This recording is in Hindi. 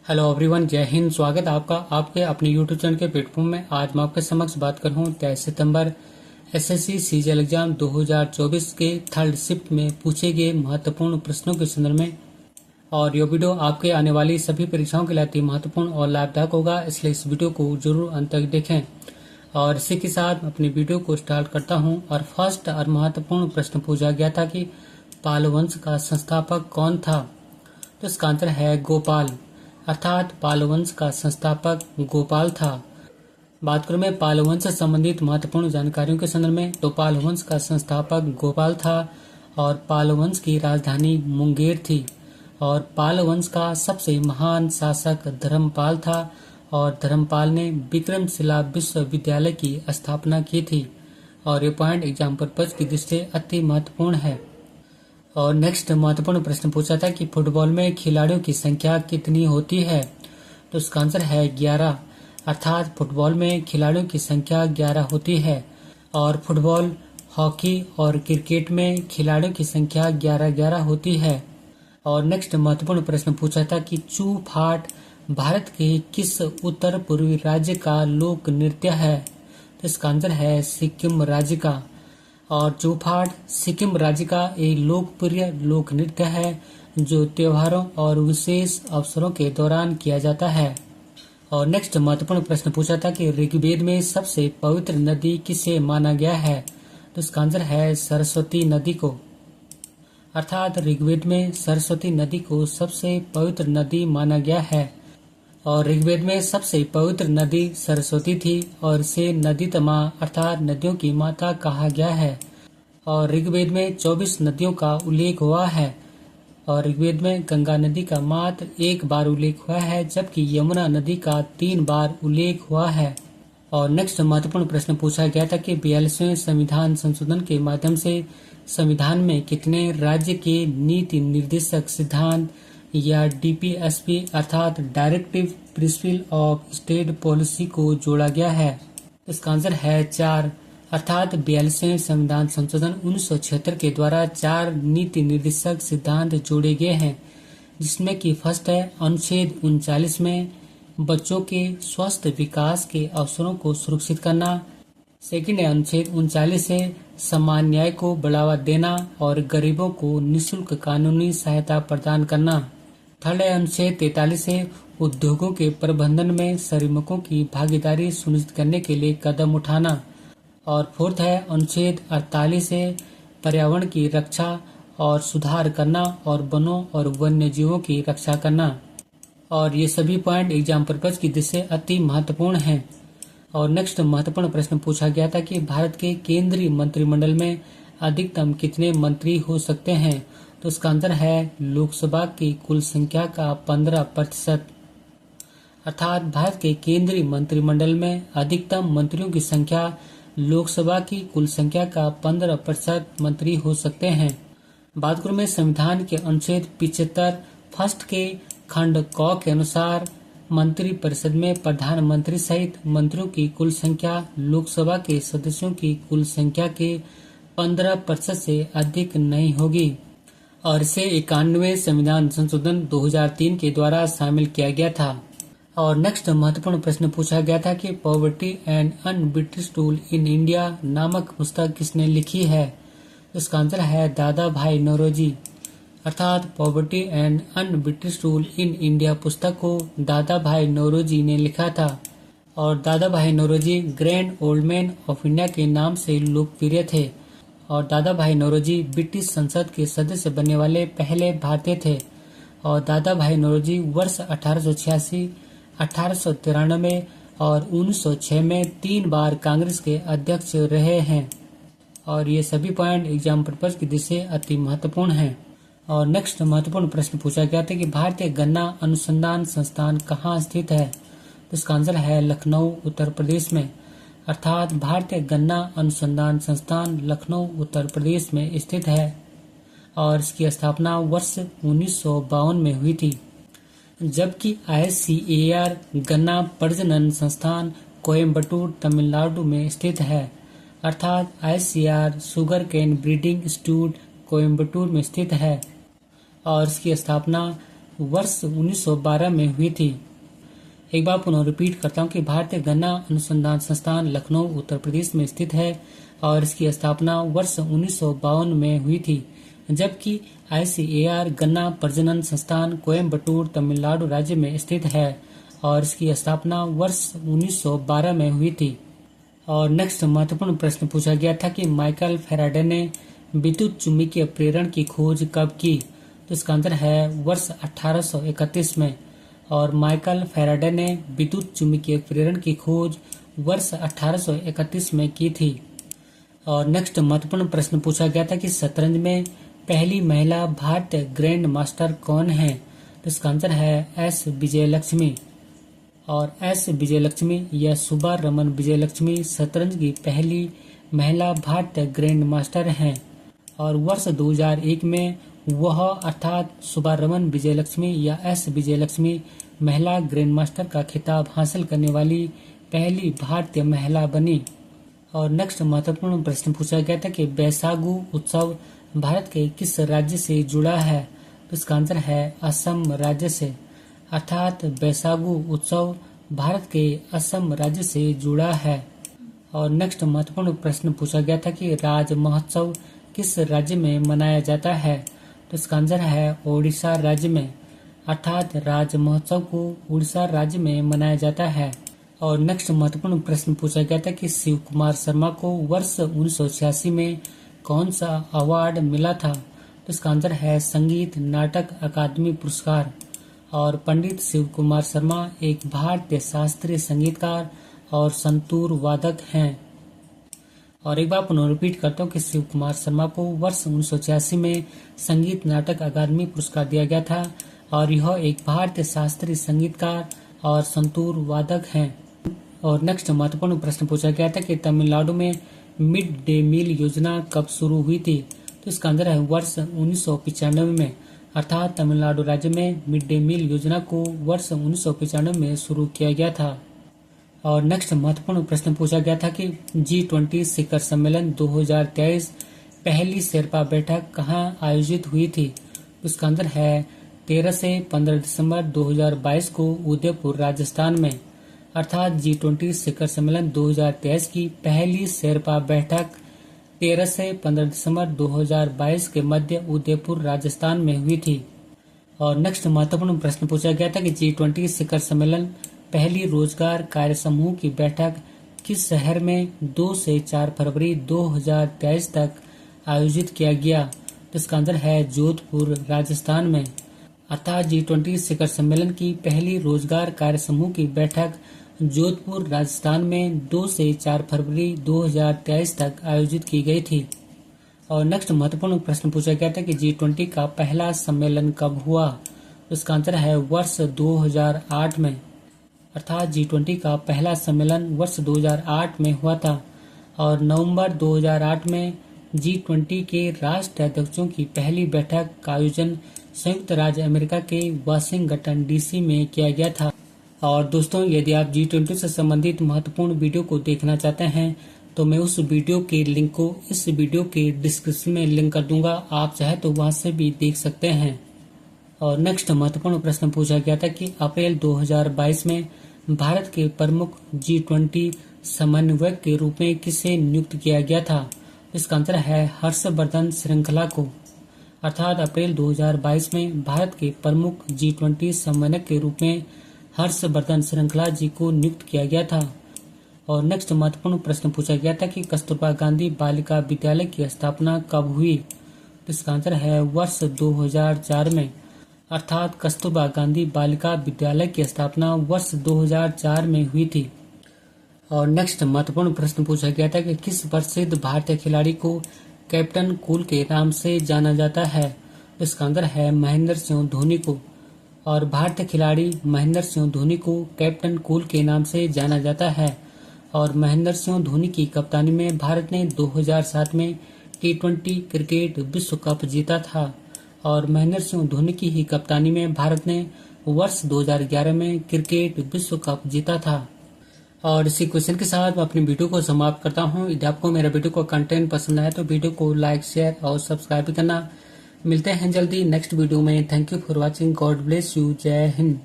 हेलो एवरीवन, जय हिंद। स्वागत है आपका आपके अपने यूट्यूब चैनल के प्लेटफॉर्म में। आज मैं आपके समक्ष बात कर रहा हूँ 23 सितंबर एसएससी सीजीएल एग्जाम 2024 के थर्ड शिफ्ट में पूछे गए महत्वपूर्ण प्रश्नों के संदर्भ में। और यह वीडियो आपके आने वाली सभी परीक्षाओं के लिए अति महत्वपूर्ण और लाभदायक होगा, इसलिए इस वीडियो को जरूर अंत तक देखें। और इसी के साथ अपनी वीडियो को स्टार्ट करता हूँ। और फर्स्ट और महत्वपूर्ण प्रश्न पूछा गया था कि पाल वंश का संस्थापक कौन था। तो इसका आंसर है गोपाल, अर्थात पाल वंश का संस्थापक गोपाल था। बात करूं मैं पाल वंश से संबंधित महत्वपूर्ण जानकारियों के संदर्भ में, तो पाल वंश का संस्थापक गोपाल था और पाल वंश की राजधानी मुंगेर थी। और पाल वंश का सबसे महान शासक धर्मपाल था और धर्मपाल ने विक्रमशिला विश्वविद्यालय की स्थापना की थी। और ये पॉइंट एग्जाम पर्पज की दृष्टि से अति महत्वपूर्ण है। और नेक्स्ट महत्वपूर्ण प्रश्न पूछा था कि फुटबॉल में खिलाड़ियों की संख्या कितनी होती है। तो इसका आंसर है 11, अर्थात फुटबॉल में खिलाड़ियों की संख्या 11 होती है। और फुटबॉल, हॉकी और क्रिकेट में खिलाड़ियों की संख्या 11-11 होती है। और नेक्स्ट महत्वपूर्ण प्रश्न पूछा था कि चू फाट भारत के किस उत्तर पूर्वी राज्य का लोक नृत्य है। तो इसका आंसर है सिक्किम राज्य का। और चूफाट सिक्किम राज्य का एक लोकप्रिय लोक नृत्य है जो त्योहारों और विशेष अवसरों के दौरान किया जाता है। और नेक्स्ट महत्वपूर्ण प्रश्न पूछा था कि ऋग्वेद में सबसे पवित्र नदी किसे माना गया है। तो इसका आंसर है सरस्वती नदी को, अर्थात ऋग्वेद में सरस्वती नदी को सबसे पवित्र नदी माना गया है। और ऋग्वेद में सबसे पवित्र नदी सरस्वती थी और इसे नदीतमा अर्थात नदियों की माता कहा गया है। और ऋग्वेद में 24 नदियों का उल्लेख हुआ है। और ऋग्वेद में गंगा नदी का मात्र एक बार उल्लेख हुआ है, जबकि यमुना नदी का 3 बार उल्लेख हुआ है। और नेक्स्ट महत्वपूर्ण प्रश्न पूछा गया था कि 42वें संविधान संशोधन के माध्यम से संविधान में कितने राज्य के नीति निर्देशक सिद्धांत या डीपीएसपी अर्थात directive principle of state policy को जोड़ा गया है। इसका आंसर है 4, अर्थात 42वें संविधान संशोधन 1976 के द्वारा 4 नीति निर्देशक सिद्धांत जोड़े गए हैं, जिसमें कि फर्स्ट है अनुच्छेद 39 में बच्चों के स्वस्थ विकास के अवसरों को सुरक्षित करना। सेकंड है अनुच्छेद 39 से समान न्याय को बढ़ावा देना और गरीबों को निःशुल्क कानूनी सहायता प्रदान करना। थर्ड है अनुच्छेद 43 से उद्योगों के प्रबंधन में श्रमिकों की भागीदारी सुनिश्चित करने के लिए कदम उठाना। और फोर्थ है अनुच्छेद 48 से पर्यावरण की रक्षा और सुधार करना और वनों और वन्य जीवों की रक्षा करना। और ये सभी पॉइंट एग्जाम पर्पज की दृष्टि से अति महत्वपूर्ण हैं। और नेक्स्ट महत्वपूर्ण प्रश्न पूछा गया था कि भारत के केंद्रीय मंत्रिमंडल में अधिकतम कितने मंत्री हो सकते हैं। तो इसका आंसर है लोकसभा की कुल संख्या का 15%, अर्थात भारत के केंद्रीय मंत्रिमंडल में अधिकतम मंत्रियों की संख्या लोकसभा की कुल संख्या का 15% मंत्री हो सकते हैं। बात करूं मैं संविधान के अनुच्छेद 75 फर्स्ट के खंड क के अनुसार मंत्री परिषद में प्रधानमंत्री सहित मंत्रियों की कुल संख्या लोकसभा के सदस्यों की कुल संख्या के 15% से अधिक नहीं होगी। और इसे 91वें संविधान संशोधन 2003 के द्वारा शामिल किया गया था। और नेक्स्ट महत्वपूर्ण प्रश्न पूछा गया था कि poverty and un-British tool in India नामक पुस्तक किसने लिखी है। इसका आंसर है दादा भाई नौरोजी, अर्थात poverty and un-British tool in India पुस्तक को दादा भाई नौरोजी ने लिखा था। और Dadabhai Naoroji grand old man of India के नाम से लोकप्रिय थे। और दादा भाई नौरोजी ब्रिटिश संसद के सदस्य बनने वाले पहले भारतीय थे। और दादा भाई नौरोजी वर्ष 1886, 1893 और 1906 में 3 बार कांग्रेस के अध्यक्ष रहे हैं। और ये सभी पॉइंट एग्जाम पर्पज की दृष्टि से अति महत्वपूर्ण हैं। और नेक्स्ट महत्वपूर्ण प्रश्न पूछा गया था कि भारतीय गन्ना अनुसंधान संस्थान कहाँ स्थित है। तो इसका आंसर है लखनऊ, उत्तर प्रदेश में, अर्थात भारतीय गन्ना अनुसंधान संस्थान लखनऊ, उत्तर प्रदेश में स्थित है। और इसकी स्थापना वर्ष 1952 में हुई थी। जबकि ICAR गन्ना प्रजनन संस्थान कोयम्बटूर, तमिलनाडु में स्थित है, अर्थात ICAR sugarcane breeding institute Coimbatore में स्थित है। और इसकी स्थापना वर्ष 1912 में हुई थी। एक बार पुनः रिपीट करता हूँ कि भारतीय गन्ना अनुसंधान संस्थान लखनऊ उत्तर प्रदेश में स्थित है और इसकी स्थापना वर्ष 1952 में हुई थी, जबकि ICAR गन्ना प्रजनन संस्थान कोयम्बटूर तमिलनाडु राज्य में स्थित है और इसकी स्थापना वर्ष 1912 में हुई थी। और नेक्स्ट महत्वपूर्ण प्रश्न पूछा गया था कि माइकल फैराडे ने विद्युत चुंबकीय प्रेरण की खोज कब की? तो इसका आंसर है वर्ष 1831 में। और माइकल फैराडे ने विद्युत चुंबकीय प्रेरण की खोज वर्ष 1831 में की थी। और नेक्स्ट महत्वपूर्ण प्रश्न पूछा गया था कि शतरंज में पहली महिला भारतीय ग्रैंड मास्टर कौन है? तो इसका आंसर है S विजयलक्ष्मी। और S विजयलक्ष्मी या सुब्बारमन विजयलक्ष्मी शतरंज की पहली महिला भारतीय ग्रैंड मास्टर हैं और वर्ष 2001 में वह अर्थात सुब्बारमन विजयलक्ष्मी या S विजयलक्ष्मी महिला ग्रैंड मास्टर का खिताब हासिल करने वाली पहली भारतीय महिला बनी। और नेक्स्ट महत्वपूर्ण प्रश्न पूछा गया था कि बैसागु उत्सव भारत के किस राज्य से जुड़ा है? तो इसका आंसर है असम राज्य से, अर्थात बैसागु उत्सव भारत के असम राज्य से जुड़ा है। और नेक्स्ट महत्वपूर्ण प्रश्न पूछा गया था कि राज महोत्सव किस राज्य में मनाया जाता है? तो इसका आंसर है ओडिशा राज्य में, अर्थात राज महोत्सव को उड़ीसा राज्य में मनाया जाता है। और नेक्स्ट महत्वपूर्ण प्रश्न पूछा गया था कि शिव कुमार शर्मा को वर्ष 1986 में कौन सा अवार्ड मिला था? तो इसका आंसर है संगीत नाटक अकादमी पुरस्कार। और पंडित शिव कुमार शर्मा एक भारतीय शास्त्रीय संगीतकार और संतूर वादक हैं। और एक बार पुनः रिपीट करता हूँ कि शिव कुमार शर्मा को वर्ष 1986 में संगीत नाटक अकादमी पुरस्कार दिया गया था और यह एक भारतीय शास्त्रीय संगीतकार और संतूर वादक हैं। और नेक्स्ट महत्वपूर्ण प्रश्न पूछा गया था कि तमिलनाडु में मिड डे मील योजना कब शुरू हुई थी? तो इसका आंसर है वर्ष 1995 में, अर्थात तमिलनाडु राज्य में मिड डे मील योजना को वर्ष 1995 में शुरू किया गया था। और नेक्स्ट महत्वपूर्ण प्रश्न पूछा गया था कि G20 शिखर सम्मेलन 2023 पहली शेरपा बैठक कहाँ आयोजित हुई थी? तो इसका आंसर है 13 से 15 दिसंबर 2022 को उदयपुर राजस्थान में, अर्थात G20 शिखर सम्मेलन 2023 की पहली शेरपा बैठक 13 से 15 दिसंबर 2022 के मध्य उदयपुर राजस्थान में हुई थी। और नेक्स्ट महत्वपूर्ण प्रश्न पूछा गया था कि G20 शिखर सम्मेलन पहली रोजगार कार्य समूह की बैठक किस शहर में 2 से 4 फरवरी 2023 तक आयोजित किया गया? तो इसका आंसर है जोधपुर राजस्थान में, अर्थात G20 शिखर सम्मेलन की पहली रोजगार कार्य समूह की बैठक जोधपुर राजस्थान में 2 से 4 फरवरी 2023 तक आयोजित की गई थी। और नेक्स्ट महत्वपूर्ण प्रश्न पूछा गया था कि G20 का पहला सम्मेलन कब हुआ? तो इसका आंसर है वर्ष 2008 में, अर्थात G20 का पहला सम्मेलन वर्ष 2008 में हुआ था। और नवंबर 2008 में G20 के राष्ट्राध्यक्षों की पहली बैठक का आयोजन संयुक्त राज्य अमेरिका के वाशिंगटन DC में किया गया था। और दोस्तों, यदि आप G20 से संबंधित महत्वपूर्ण वीडियो को देखना चाहते हैं तो मैं उस वीडियो के लिंक को इस वीडियो के डिस्क्रिप्शन में लिंक कर दूंगा, आप चाहे तो वहां से भी देख सकते हैं। और नेक्स्ट महत्वपूर्ण प्रश्न पूछा गया था कि अप्रैल 2022 में भारत के प्रमुख G20 समन्वयक के रूप में किसे नियुक्त किया गया था? इसका आंसर है हर्षवर्धन श्रृंखला को, अर्थात अप्रैल 2022 में भारत के प्रमुख G20 समन्वयक के रूप में हर्षवर्धन श्रृंखला जी को नियुक्त किया गया था। और नेक्स्ट महत्वपूर्ण प्रश्न पूछा गया था कि कस्तूरबा गांधी बालिका विद्यालय की स्थापना कब हुई? तो इसका आंसर है वर्ष 2004 में, अर्थात कस्तूरबा गांधी बालिका विद्यालय की स्थापना वर्ष 2004 में हुई थी। और नेक्स्ट महत्वपूर्ण प्रश्न पूछा गया था कि किस प्रसिद्ध भारतीय खिलाड़ी को कैप्टन कूल के नाम से जाना जाता है? तो इसका आंसर है महेंद्र सिंह धोनी को। और भारतीय खिलाड़ी महेंद्र सिंह धोनी को कैप्टन कूल के नाम से जाना जाता है। और महेंद्र सिंह धोनी की कप्तानी में भारत ने 2007 में T20 क्रिकेट विश्व कप जीता था। और महेंद्र सिंह धोनी की ही कप्तानी में भारत ने वर्ष 2011 में क्रिकेट विश्व कप जीता था। और इसी क्वेश्चन के साथ मैं अपनी वीडियो को समाप्त करता हूं। यदि आपको मेरा वीडियो का कंटेंट पसंद आए तो वीडियो को लाइक, शेयर और सब्सक्राइब करना मिलते हैं जल्दी नेक्स्ट वीडियो में। Thank you for watching. God bless you. जय हिंद।